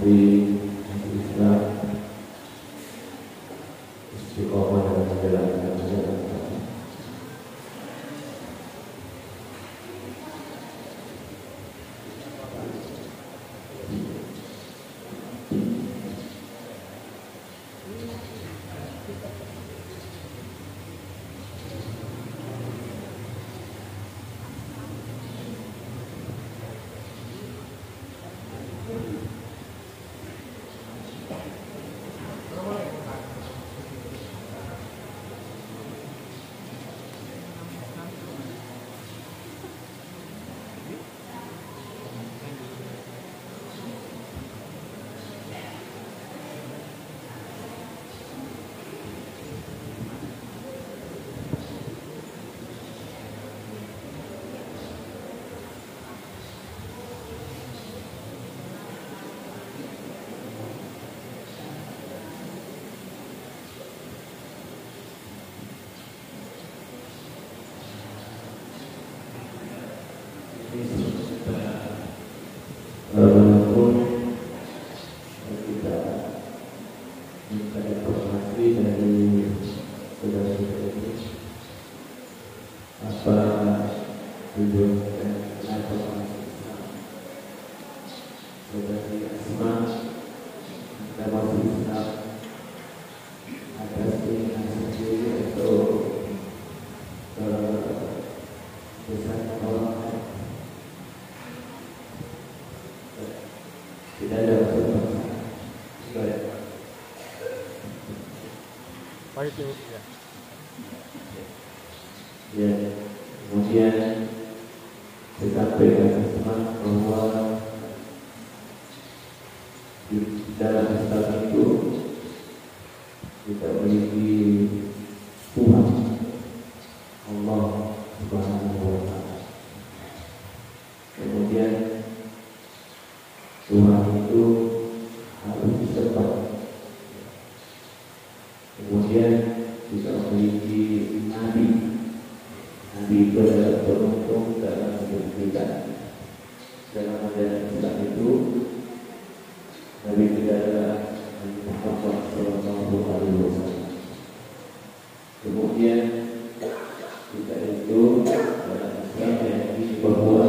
santri Islam istiqomah dalam menjalankan ajaran Islam. Walaupun kita minta informasi dari saudara-saudara ini, apa tujuan dan kenapa masuk Islam. Saudari Asma, kita masuk Islam atas keinginan sendiri atau besarnya orang lain. Tidak ada masalah. Baik ya. Ya, kemudian disampaikan bahwa di dalam Islam itu kita memiliki Tuhan Allah Subhanahu wa Ta'ala. Kemudian Tuhan itu harus disembah. Kemudian kita memiliki Nabi. Nabi itu adalah penuntun dalam hidup kita. Dalam ajaran Islam itu Nabi kita adalah Nabi Muhammad SAW. Kemudian kita itu dalam Islam meyakini bahwa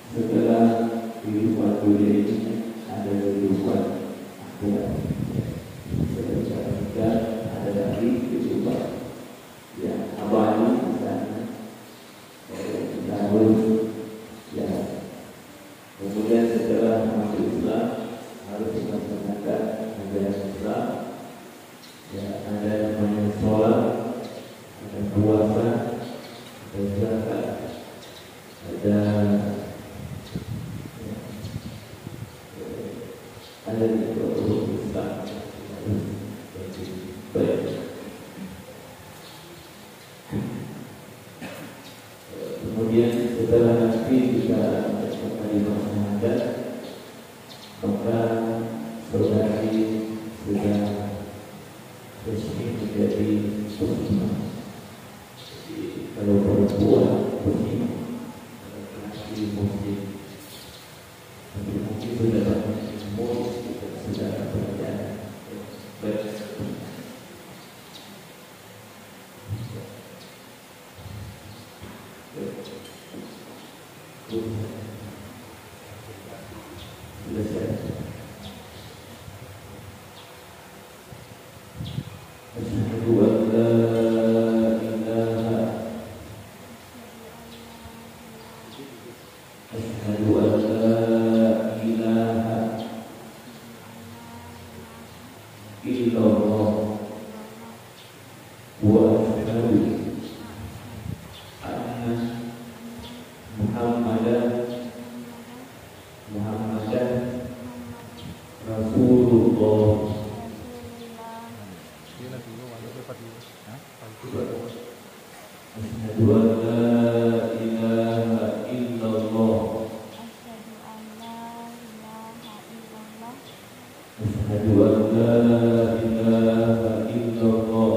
setelah kehidupan dunia ini ada kehidupan akhirat. Setelah kita ada lagi kehidupan yang abadi di sana. Kita harus ya. Kemudian setelah masuk Islam harus melaksanakan ajaran Islam. Ya, ada namanya sholat, ada puasa, ada zakat, ada di bawah Islam. Baik. Kemudian setelah nanti kita kalimat syahadat, maka saudari sudah resmi menjadi muslimah. Jadi kalau perempuan muslimah, laki-laki muslim, tapi mungkin sudah banyak ilmu sudah belajar. Asyhadu an la ilaha Asyhadu an la ilaha illallah wa asyhadu anna Muhammadan Rasulullah. Asyhadu an la ilaha illallah. Asyhadu an la ilaha illallah.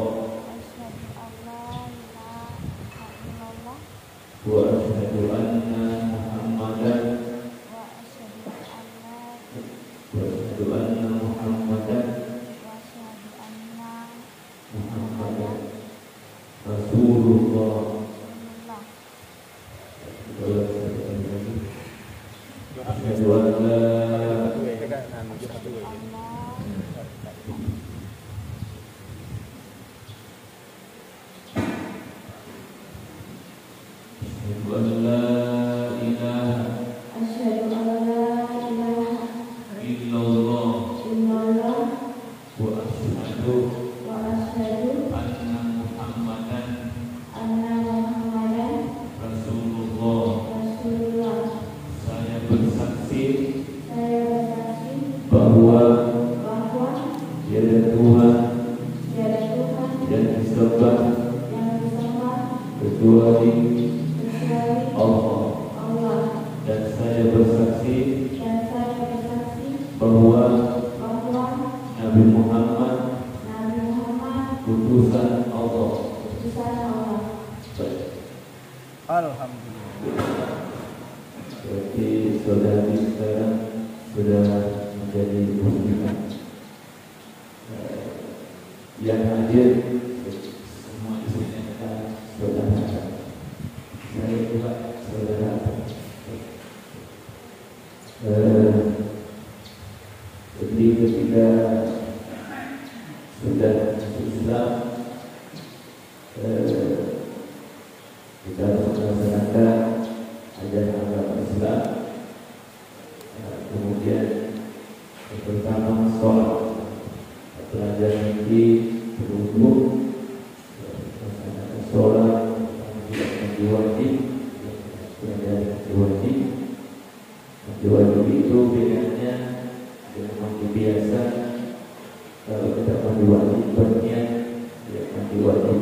Wa asyhadu anna Muhammadan saya bersaksi bahwa Nabi Muhammad utusan Allah. Alhamdulillah. Berarti saudari sekarang sudah menjadi muslimah. Yang hadir semua di sini adalah saudara. Saya juga saudara. Jadi ketika sudah Islam, kita harus melaksanakan ajaran agama Islam. Kemudian yang pertama sholat, pelajaran ini berwudu, melaksanakan sholat, tidak mandi wajib, pelajaran mandi wajib. Mandi wajib itu bedanya dengan mandi biasa. Kalau kita mandi wajib berniat, ya mandi wajib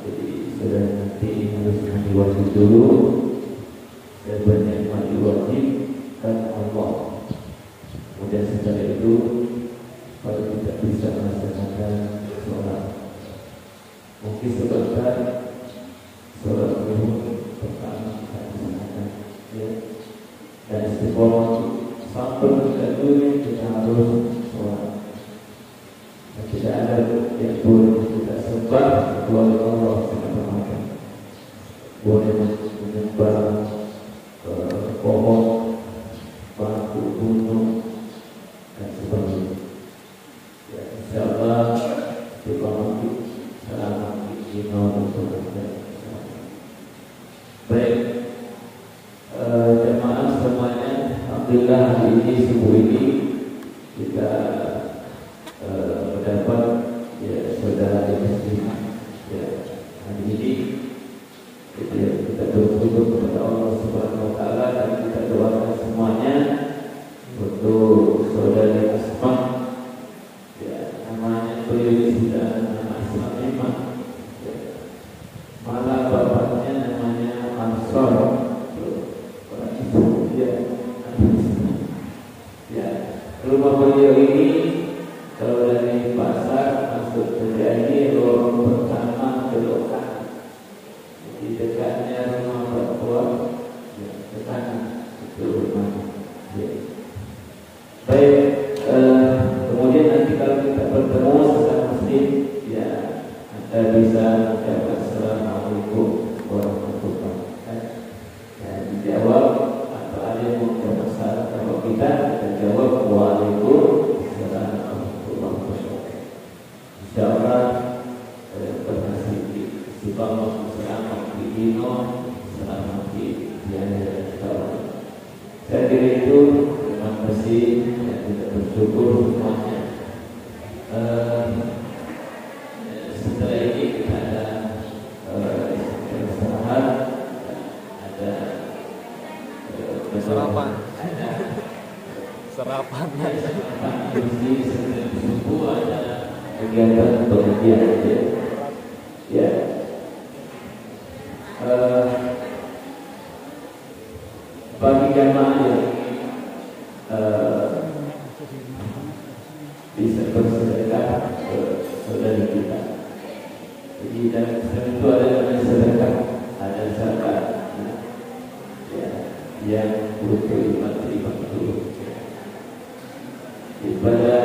jadi sudah nanti harus mandi wajib dulu dan berniat mandi wajib kan Allah. Kemudian setelah itu baru kita bisa melaksanakan sholat. Mungkin sebentar sholat zuhur pertama kita laksanakan, ya. Dan istiqomah sampai kedua kita harus sholat. Dan tidak ada yang boleh kita sembah kecuali Allah SWT. Boleh menyembah pohon, batu, gunung, dan sebagainya. Ya, insyaallah istiqomah selamat di untuk kita. Baik, jemaah semuanya, alhamdulillah hari ini subuh ini kita mendapat ya saudara yang muslimah. Ya, hari ini kita bersyukur kepada Allah Subhanahu Wa Taala dan kita doakan semuanya untuk saudari Asma. Ya, namanya beliau sudah nama Asma memang. Ya, malah bapaknya namanya Ansor. Orang itu ya, ya, rumah beliau ini kalau dari pasar masuk terjadi lorong pertama belok kanan. Di dekatnya rumah Papua, ya, ke kanan itu rumah. Ya. Baik, kemudian nanti kalau kita bertemu sesama muslim, ya Anda bisa menjawab Assalamualaikum warahmatullahi wabarakatuh. Dan dijawab atau ada yang mau jawab masalah kalau kita jawab Waalaikumsalam warahmatullahi wabarakatuh. Insyaallah berhasil istiqamah selamat di dino, selamat di akhirat. Saya kira itu. Terima kasih dan kita bersyukur semuanya. Setelah ini kita ada istirahat, ada sarapan. Sarapan. Di subuh ada kegiatan pengajian, ya. Bagi jamaah yang bisa bersedekah ke saudara kita. Jadi dalam Islam itu ada namanya sedekah, ada zakat, ya, yang butuh iman dulu. Pada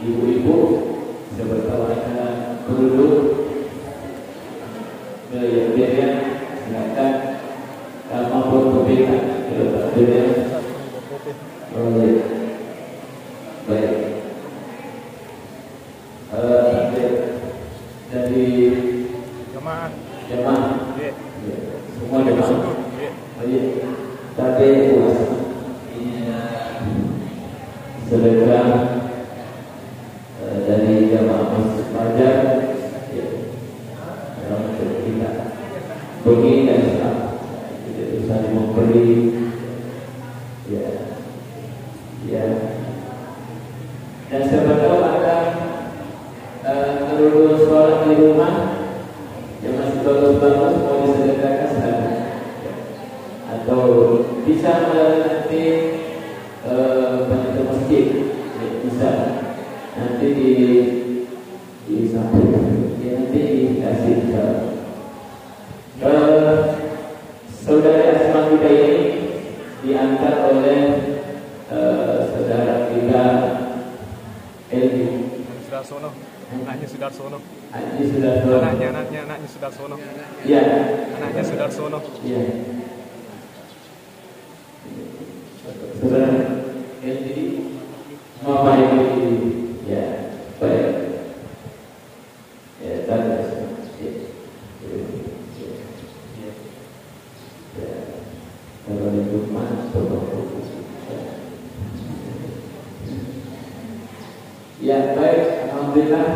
ibu-ibu sebertahuan penduduk yang silakan mampu berbeda. Baik. Dari Jemaah. Semua jemaah. Tapi ini sedekah dari jamaah Masjid Fajar, ya, untuk kita bagi dan Islam tidak bisa memberi, ya, ya. Dan siapa tahu ada kelulusan sholat di rumah yang masih bagus-bagus mau disedekahkan sana, atau bisa bisa nanti banyak ke masjid, ya, bisa nanti di samping, ya, nanti dikasih ke saudara Asma kita ini diangkat oleh saudara kita Elvi. Sudarsono, anaknya Sudarsono. Anaknya Sudarsono. Anaknya Sudarsono. Iya. Anaknya Sudarsono. Iya. Saudara Elvi, Mama Elvi, ya, baik. Ya, dan ya, baik, alhamdulillah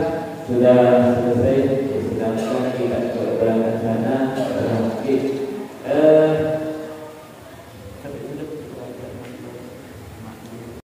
sudah selesai. Sedangkan kita berangkat sana, berangkat